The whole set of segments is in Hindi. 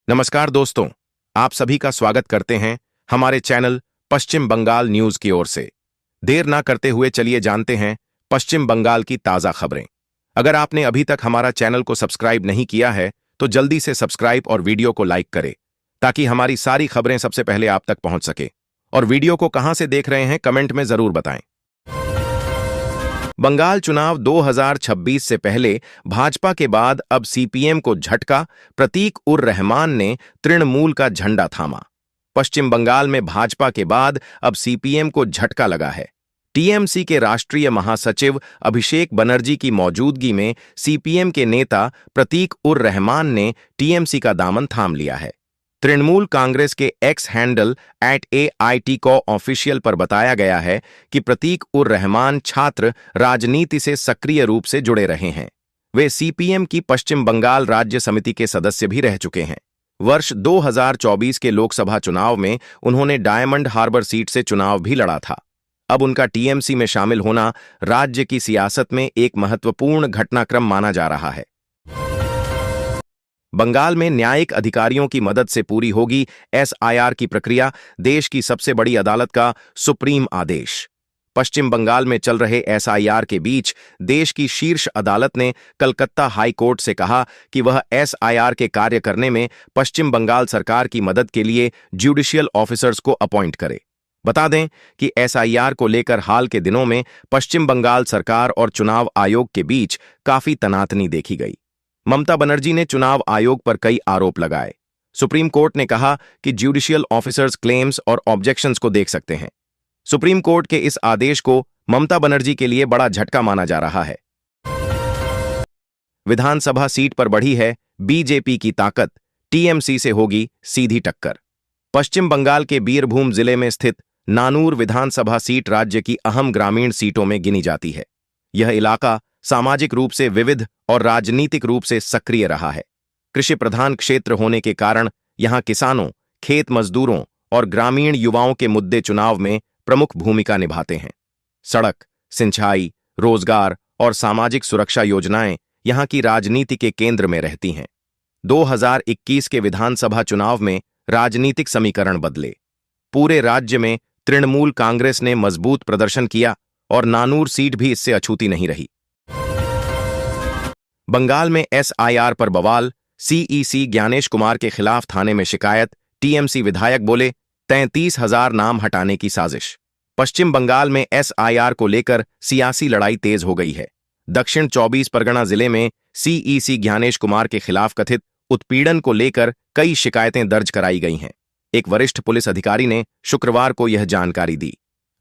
नमस्कार दोस्तों, आप सभी का स्वागत करते हैं हमारे चैनल पश्चिम बंगाल न्यूज की ओर से। देर ना करते हुए चलिए जानते हैं पश्चिम बंगाल की ताजा खबरें। अगर आपने अभी तक हमारा चैनल को सब्सक्राइब नहीं किया है तो जल्दी से सब्सक्राइब और वीडियो को लाइक करें ताकि हमारी सारी खबरें सबसे पहले आप तक पहुंच सके। और वीडियो को कहां से देख रहे हैं कमेंट में जरूर बताएं। बंगाल चुनाव 2026 से पहले भाजपा के बाद अब सीपीएम को झटका, प्रतीक उर रहमान ने तृणमूल का झंडा थामा। पश्चिम बंगाल में भाजपा के बाद अब सीपीएम को झटका लगा है। टीएमसी के राष्ट्रीय महासचिव अभिषेक बनर्जी की मौजूदगी में सीपीएम के नेता प्रतीक उर रहमान ने टीएमसी का दामन थाम लिया है। तृणमूल कांग्रेस के एक्स हैंडल @AIT ऑफिशियल पर बताया गया है कि प्रतीक उर रहमान छात्र राजनीति से सक्रिय रूप से जुड़े रहे हैं। वे सीपीएम की पश्चिम बंगाल राज्य समिति के सदस्य भी रह चुके हैं। वर्ष 2024 के लोकसभा चुनाव में उन्होंने डायमंड हार्बर सीट से चुनाव भी लड़ा था। अब उनका टीएमसी में शामिल होना राज्य की सियासत में एक महत्वपूर्ण घटनाक्रम माना जा रहा है। बंगाल में न्यायिक अधिकारियों की मदद से पूरी होगी एसआईआर की प्रक्रिया, देश की सबसे बड़ी अदालत का सुप्रीम आदेश। पश्चिम बंगाल में चल रहे एसआईआर के बीच देश की शीर्ष अदालत ने कलकत्ता हाई कोर्ट से कहा कि वह एसआईआर के कार्य करने में पश्चिम बंगाल सरकार की मदद के लिए जुडिशियल ऑफिसर्स को अपॉइंट करे। बता दें कि एसआईआर को लेकर हाल के दिनों में पश्चिम बंगाल सरकार और चुनाव आयोग के बीच काफी तनातनी देखी गई। ममता बनर्जी ने चुनाव आयोग पर कई आरोप लगाए। सुप्रीम कोर्ट ने कहा कि जुडिशियल ऑफिसर्स क्लेम्स और ऑब्जेक्शंस को देख सकते हैं। सुप्रीम कोर्ट के इस आदेश को ममता बनर्जी के लिए बड़ा झटका माना जा रहा है। विधानसभा सीट पर बढ़ी है बीजेपी की ताकत, टीएमसी से होगी सीधी टक्कर। पश्चिम बंगाल के बीरभूम जिले में स्थित नानूर विधानसभा सीट राज्य की अहम ग्रामीण सीटों में गिनी जाती है। यह इलाका सामाजिक रूप से विविध और राजनीतिक रूप से सक्रिय रहा है। कृषि प्रधान क्षेत्र होने के कारण यहां किसानों, खेत मजदूरों और ग्रामीण युवाओं के मुद्दे चुनाव में प्रमुख भूमिका निभाते हैं। सड़क, सिंचाई, रोजगार और सामाजिक सुरक्षा योजनाएं यहां की राजनीति के केंद्र में रहती हैं। 2021 के विधानसभा चुनाव में राजनीतिक समीकरण बदले। पूरे राज्य में तृणमूल कांग्रेस ने मजबूत प्रदर्शन किया और नानूर सीट भी इससे अछूती नहीं रही। बंगाल में एसआईआर पर बवाल, सीईसी ज्ञानेश कुमार के खिलाफ थाने में शिकायत, टीएमसी विधायक बोले 33,000 नाम हटाने की साजिश। पश्चिम बंगाल में एसआईआर को लेकर सियासी लड़ाई तेज हो गई है। दक्षिण 24 परगना जिले में सीईसी ज्ञानेश कुमार के खिलाफ कथित उत्पीड़न को लेकर कई शिकायतें दर्ज कराई गई हैं। एक वरिष्ठ पुलिस अधिकारी ने शुक्रवार को यह जानकारी दी।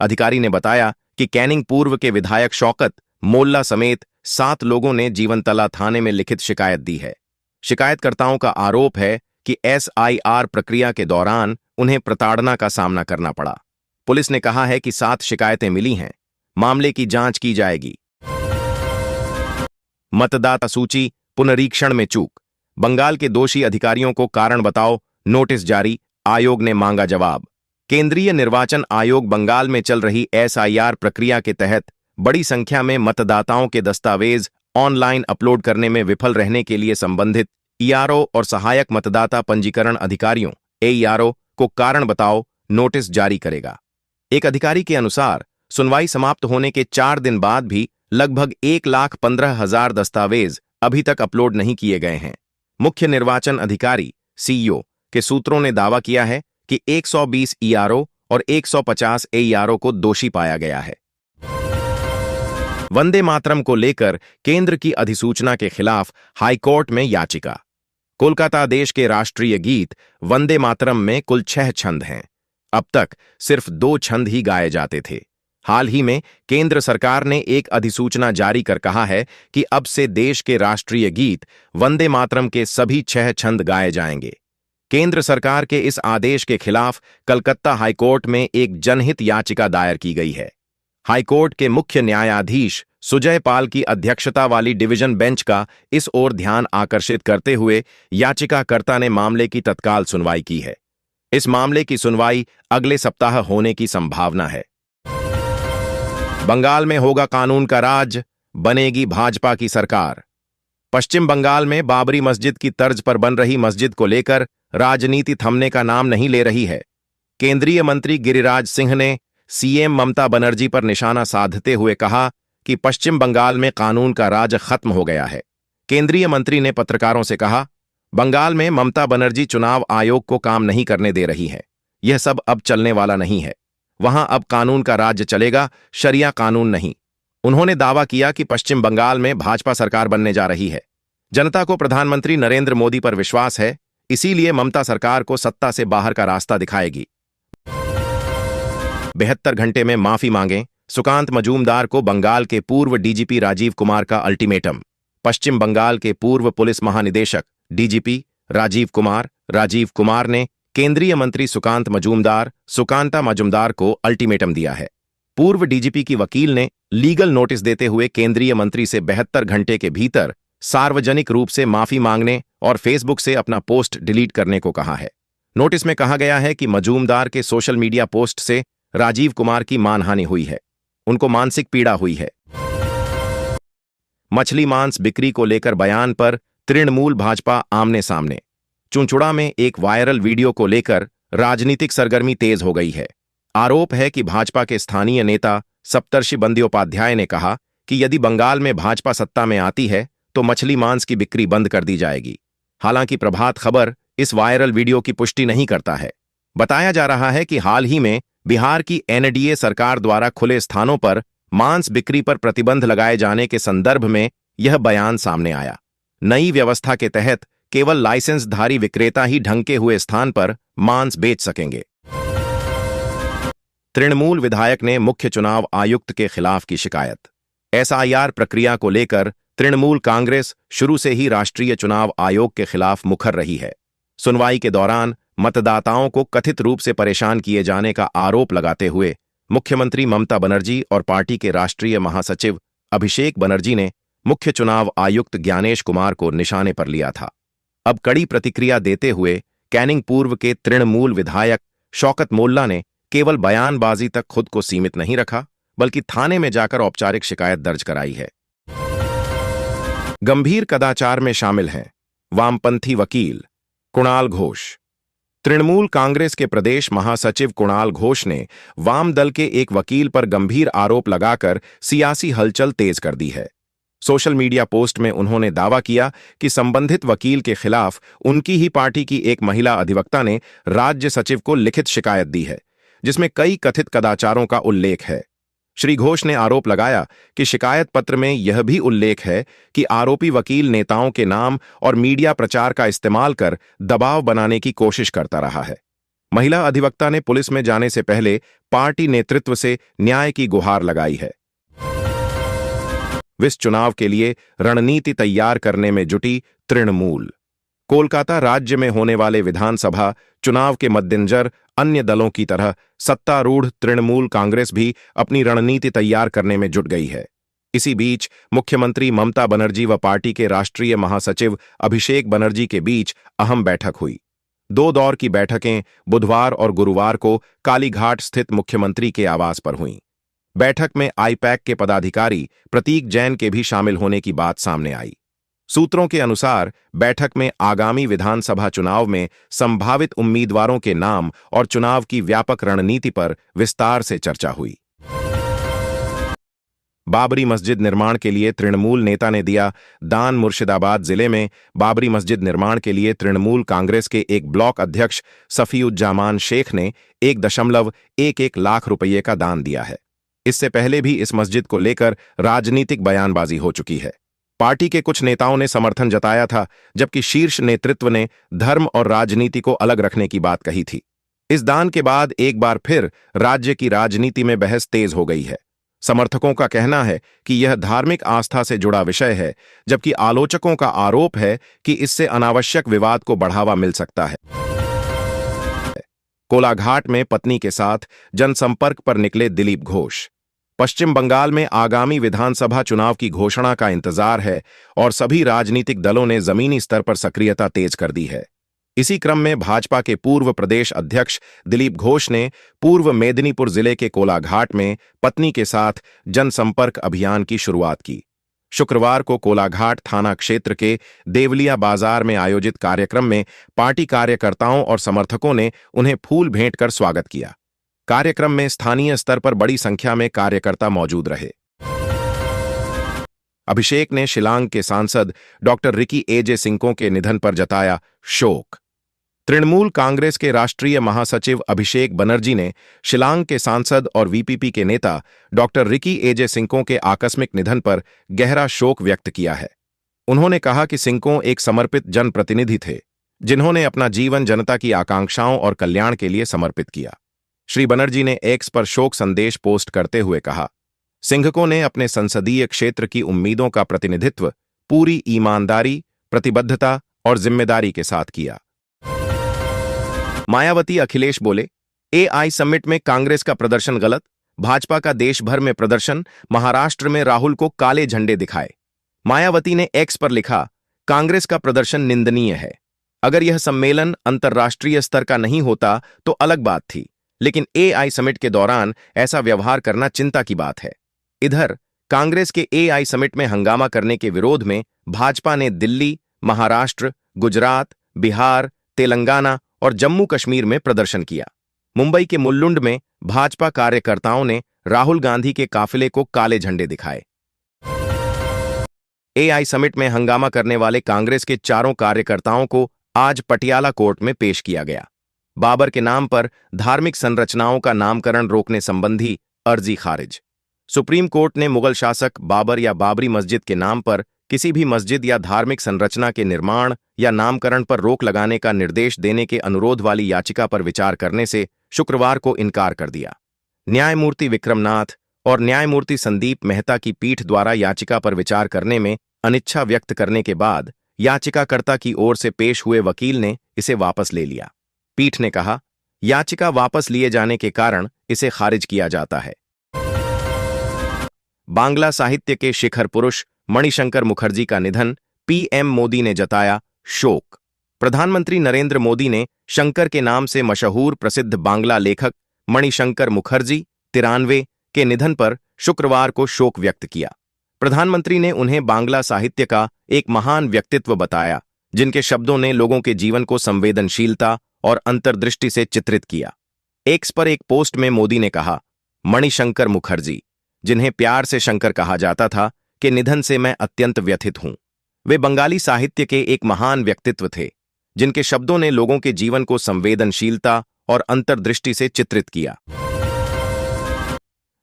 अधिकारी ने बताया कि कैनिंग पूर्व के विधायक शौकत मोल्ला समेत 7 लोगों ने जीवनतला थाने में लिखित शिकायत दी है। शिकायतकर्ताओं का आरोप है कि एसआईआर प्रक्रिया के दौरान उन्हें प्रताड़ना का सामना करना पड़ा। पुलिस ने कहा है कि 7 शिकायतें मिली हैं। मामले की जांच की जाएगी। मतदाता सूची पुनरीक्षण में चूक, बंगाल के दोषी अधिकारियों को कारण बताओ नोटिस जारी, आयोग ने मांगा जवाब। केंद्रीय निर्वाचन आयोग बंगाल में चल रही एसआईआर प्रक्रिया के तहत बड़ी संख्या में मतदाताओं के दस्तावेज ऑनलाइन अपलोड करने में विफल रहने के लिए संबंधित ईआरओ और सहायक मतदाता पंजीकरण अधिकारियों एईआरओ को कारण बताओ नोटिस जारी करेगा। एक अधिकारी के अनुसार सुनवाई समाप्त होने के 4 दिन बाद भी लगभग 1,15,000 दस्तावेज अभी तक अपलोड नहीं किए गए हैं। मुख्य निर्वाचन अधिकारी सीईओ के सूत्रों ने दावा किया है कि 120 ईआरओ और 150 एईआरओ को दोषी पाया गया है। वंदे मातरम को लेकर केंद्र की अधिसूचना के खिलाफ हाईकोर्ट में याचिका। कोलकाता देश के राष्ट्रीय गीत वंदे मातरम में कुल 6 छंद हैं। अब तक सिर्फ 2 छंद ही गाए जाते थे। हाल ही में केंद्र सरकार ने एक अधिसूचना जारी कर कहा है कि अब से देश के राष्ट्रीय गीत वंदे मातरम के सभी 6 छंद गाए जाएंगे। केंद्र सरकार के इस आदेश के खिलाफ कलकत्ता हाईकोर्ट में एक जनहित याचिका दायर की गई है। हाईकोर्ट के मुख्य न्यायाधीश सुजय पाल की अध्यक्षता वाली डिवीजन बेंच का इस ओर ध्यान आकर्षित करते हुए याचिकाकर्ता ने मामले की तत्काल सुनवाई की है। इस मामले की सुनवाई अगले सप्ताह होने की संभावना है। बंगाल में होगा कानून का राज, बनेगी भाजपा की सरकार। पश्चिम बंगाल में बाबरी मस्जिद की तर्ज पर बन रही मस्जिद को लेकर राजनीति थमने का नाम नहीं ले रही है। केंद्रीय मंत्री गिरिराज सिंह ने सीएम ममता बनर्जी पर निशाना साधते हुए कहा कि पश्चिम बंगाल में कानून का राज खत्म हो गया है। केंद्रीय मंत्री ने पत्रकारों से कहा, बंगाल में ममता बनर्जी चुनाव आयोग को काम नहीं करने दे रही है। यह सब अब चलने वाला नहीं है। वहां अब कानून का राज्य चलेगा, शरिया कानून नहीं। उन्होंने दावा किया कि पश्चिम बंगाल में भाजपा सरकार बनने जा रही है। जनता को प्रधानमंत्री नरेंद्र मोदी पर विश्वास है, इसीलिए ममता सरकार को सत्ता से बाहर का रास्ता दिखाएगी। 72 घंटे में माफी मांगें, सुकांत मजूमदार को बंगाल के पूर्व डीजीपी राजीव कुमार का अल्टीमेटम। पश्चिम बंगाल के पूर्व पुलिस महानिदेशक डीजीपी राजीव कुमार ने केंद्रीय मंत्री सुकांता मजूमदार को अल्टीमेटम दिया है। पूर्व डीजीपी की वकील ने लीगल नोटिस देते हुए केंद्रीय मंत्री से 72 घंटे के भीतर सार्वजनिक रूप से माफी मांगने और फेसबुक से अपना पोस्ट डिलीट करने को कहा है। नोटिस में कहा गया है कि मजूमदार के सोशल मीडिया पोस्ट से राजीव कुमार की मानहानि हुई है, उनको मानसिक पीड़ा हुई है। मछली मांस बिक्री को लेकर बयान पर तृणमूल भाजपा आमने सामने। चुंचुड़ा में एक वायरल वीडियो को लेकर राजनीतिक सरगर्मी तेज हो गई है। आरोप है कि भाजपा के स्थानीय नेता सप्तर्षि बंद्योपाध्याय ने कहा कि यदि बंगाल में भाजपा सत्ता में आती है तो मछली मांस की बिक्री बंद कर दी जाएगी। हालांकि प्रभात खबर इस वायरल वीडियो की पुष्टि नहीं करता है। बताया जा रहा है कि हाल ही में बिहार की एनडीए सरकार द्वारा खुले स्थानों पर मांस बिक्री पर प्रतिबंध लगाए जाने के संदर्भ में यह बयान सामने आया। नई व्यवस्था के तहत केवल लाइसेंसधारी विक्रेता ही ढंके हुए स्थान पर मांस बेच सकेंगे। तृणमूल विधायक ने मुख्य चुनाव आयुक्त के खिलाफ की शिकायत। एसआईआर प्रक्रिया को लेकर तृणमूल कांग्रेस शुरू से ही राष्ट्रीय चुनाव आयोग के खिलाफ मुखर रही है। सुनवाई के दौरान मतदाताओं को कथित रूप से परेशान किए जाने का आरोप लगाते हुए मुख्यमंत्री ममता बनर्जी और पार्टी के राष्ट्रीय महासचिव अभिषेक बनर्जी ने मुख्य चुनाव आयुक्त ज्ञानेश कुमार को निशाने पर लिया था। अब कड़ी प्रतिक्रिया देते हुए कैनिंग पूर्व के तृणमूल विधायक शौकत मोल्ला ने केवल बयानबाजी तक खुद को सीमित नहीं रखा, बल्कि थाने में जाकर औपचारिक शिकायत दर्ज कराई है। गंभीर कदाचार में शामिल हैं वामपंथी वकील कुणाल घोष। तृणमूल कांग्रेस के प्रदेश महासचिव कुणाल घोष ने वाम दल के एक वकील पर गंभीर आरोप लगाकर सियासी हलचल तेज कर दी है। सोशल मीडिया पोस्ट में उन्होंने दावा किया कि संबंधित वकील के खिलाफ उनकी ही पार्टी की एक महिला अधिवक्ता ने राज्य सचिव को लिखित शिकायत दी है, जिसमें कई कथित कदाचारों का उल्लेख है। श्री घोष ने आरोप लगाया कि शिकायत पत्र में यह भी उल्लेख है कि आरोपी वकील नेताओं के नाम और मीडिया प्रचार का इस्तेमाल कर दबाव बनाने की कोशिश करता रहा है। महिला अधिवक्ता ने पुलिस में जाने से पहले पार्टी नेतृत्व से न्याय की गुहार लगाई है। विस चुनाव के लिए रणनीति तैयार करने में जुटी तृणमूल। कोलकाता राज्य में होने वाले विधानसभा चुनाव के मद्देनजर अन्य दलों की तरह सत्तारूढ़ तृणमूल कांग्रेस भी अपनी रणनीति तैयार करने में जुट गई है। इसी बीच मुख्यमंत्री ममता बनर्जी व पार्टी के राष्ट्रीय महासचिव अभिषेक बनर्जी के बीच अहम बैठक हुई। 2 दौर की बैठकें बुधवार और गुरुवार को कालीघाट स्थित मुख्यमंत्री के आवास पर हुईं। बैठक में आईपैक के पदाधिकारी प्रतीक जैन के भी शामिल होने की बात सामने आई। सूत्रों के अनुसार बैठक में आगामी विधानसभा चुनाव में संभावित उम्मीदवारों के नाम और चुनाव की व्यापक रणनीति पर विस्तार से चर्चा हुई। बाबरी मस्जिद निर्माण के लिए तृणमूल नेता ने दिया दान। मुर्शिदाबाद जिले में बाबरी मस्जिद निर्माण के लिए तृणमूल कांग्रेस के एक ब्लॉक अध्यक्ष सफीउज्जामान शेख ने 1.11 लाख रुपये का दान दिया है। इससे पहले भी इस मस्जिद को लेकर राजनीतिक बयानबाजी हो चुकी है। पार्टी के कुछ नेताओं ने समर्थन जताया था, जबकि शीर्ष नेतृत्व ने धर्म और राजनीति को अलग रखने की बात कही थी। इस दान के बाद एक बार फिर राज्य की राजनीति में बहस तेज हो गई है। समर्थकों का कहना है कि यह धार्मिक आस्था से जुड़ा विषय है, जबकि आलोचकों का आरोप है कि इससे अनावश्यक विवाद को बढ़ावा मिल सकता है। कोलाघाट में पत्नी के साथ जनसंपर्क पर निकले दिलीप घोष। पश्चिम बंगाल में आगामी विधानसभा चुनाव की घोषणा का इंतजार है और सभी राजनीतिक दलों ने जमीनी स्तर पर सक्रियता तेज कर दी है। इसी क्रम में भाजपा के पूर्व प्रदेश अध्यक्ष दिलीप घोष ने पूर्व मेदिनीपुर जिले के कोलाघाट में पत्नी के साथ जनसंपर्क अभियान की शुरुआत की। शुक्रवार को कोलाघाट थाना क्षेत्र के देवलिया बाजार में आयोजित कार्यक्रम में पार्टी कार्यकर्ताओं और समर्थकों ने उन्हें फूल भेंट कर स्वागत किया। कार्यक्रम में स्थानीय स्तर पर बड़ी संख्या में कार्यकर्ता मौजूद रहे। अभिषेक ने शिलांग के सांसद डॉक्टर रिकी एजे सिंको के निधन पर जताया शोक। तृणमूल कांग्रेस के राष्ट्रीय महासचिव अभिषेक बनर्जी ने शिलांग के सांसद और वीपीपी के नेता डॉक्टर रिकी एजे सिंको के आकस्मिक निधन पर गहरा शोक व्यक्त किया है। उन्होंने कहा कि सिंको एक समर्पित जनप्रतिनिधि थे, जिन्होंने अपना जीवन जनता की आकांक्षाओं और कल्याण के लिए समर्पित किया। श्री बनर्जी ने एक्स पर शोक संदेश पोस्ट करते हुए कहा, सिंघको ने अपने संसदीय क्षेत्र की उम्मीदों का प्रतिनिधित्व पूरी ईमानदारी, प्रतिबद्धता और जिम्मेदारी के साथ किया। मायावती अखिलेश बोले, एआई समिट में कांग्रेस का प्रदर्शन गलत, भाजपा का देश भर में प्रदर्शन, महाराष्ट्र में राहुल को काले झंडे दिखाए। मायावती ने एक्स पर लिखा, कांग्रेस का प्रदर्शन निंदनीय है। अगर यह सम्मेलन अंतर्राष्ट्रीय स्तर का नहीं होता तो अलग बात थी, लेकिन एआई समिट के दौरान ऐसा व्यवहार करना चिंता की बात है। इधर कांग्रेस के एआई समिट में हंगामा करने के विरोध में भाजपा ने दिल्ली, महाराष्ट्र, गुजरात, बिहार, तेलंगाना और जम्मू कश्मीर में प्रदर्शन किया। मुंबई के मुल्लुंड में भाजपा कार्यकर्ताओं ने राहुल गांधी के काफिले को काले झंडे दिखाए। एआई समिट में हंगामा करने वाले कांग्रेस के चारों कार्यकर्ताओं को आज पटियाला कोर्ट में पेश किया गया। बाबर के नाम पर धार्मिक संरचनाओं का नामकरण रोकने संबंधी अर्जी खारिज। सुप्रीम कोर्ट ने मुगल शासक बाबर या बाबरी मस्जिद के नाम पर किसी भी मस्जिद या धार्मिक संरचना के निर्माण या नामकरण पर रोक लगाने का निर्देश देने के अनुरोध वाली याचिका पर विचार करने से शुक्रवार को इनकार कर दिया। न्यायमूर्ति विक्रमनाथ और न्यायमूर्ति संदीप मेहता की पीठ द्वारा याचिका पर विचार करने में अनिच्छा व्यक्त करने के बाद याचिकाकर्ता की ओर से पेश हुए वकील ने इसे वापस ले लिया। पीठ ने कहा, याचिका वापस लिए जाने के कारण इसे खारिज किया जाता है। बांग्ला साहित्य के शिखर पुरुष मणिशंकर मुखर्जी का निधन, पीएम मोदी ने जताया शोक। प्रधानमंत्री नरेंद्र मोदी ने शंकर के नाम से मशहूर प्रसिद्ध बांग्ला लेखक मणिशंकर मुखर्जी 93 के निधन पर शुक्रवार को शोक व्यक्त किया। प्रधानमंत्री ने उन्हें बांग्ला साहित्य का एक महान व्यक्तित्व बताया, जिनके शब्दों ने लोगों के जीवन को संवेदनशीलता और अंतर्दृष्टि से चित्रित किया। एक्स पर एक पोस्ट में मोदी ने कहा, मणिशंकर मुखर्जी, जिन्हें प्यार से शंकर कहा जाता था, के निधन से मैं अत्यंत व्यथित हूं। वे बंगाली साहित्य के एक महान व्यक्तित्व थे, जिनके शब्दों ने लोगों के जीवन को संवेदनशीलता और अंतर्दृष्टि से चित्रित किया।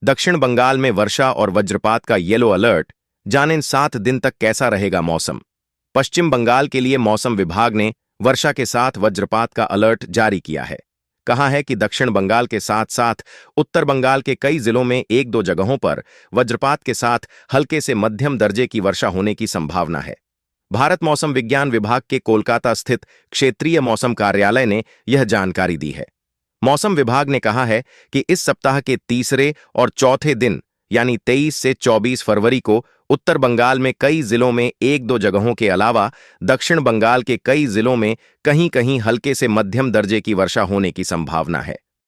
दक्षिण बंगाल में वर्षा और वज्रपात का येलो अलर्ट, जानें 7 दिन तक कैसा रहेगा मौसम। पश्चिम बंगाल के लिए मौसम विभाग ने वर्षा के साथ वज्रपात का अलर्ट जारी किया है। कहा है कि दक्षिण बंगाल के साथ साथ उत्तर बंगाल के कई जिलों में 1-2 जगहों पर वज्रपात के साथ हल्के से मध्यम दर्जे की वर्षा होने की संभावना है। भारत मौसम विज्ञान विभाग के कोलकाता स्थित क्षेत्रीय मौसम कार्यालय ने यह जानकारी दी है। मौसम विभाग ने कहा है कि इस सप्ताह के तीसरे और चौथे दिन यानी 23 से 24 फरवरी को उत्तर बंगाल में कई जिलों में 1-2 जगहों के अलावा दक्षिण बंगाल के कई जिलों में कहीं-कहीं हल्के से मध्यम दर्जे की वर्षा होने की संभावना है।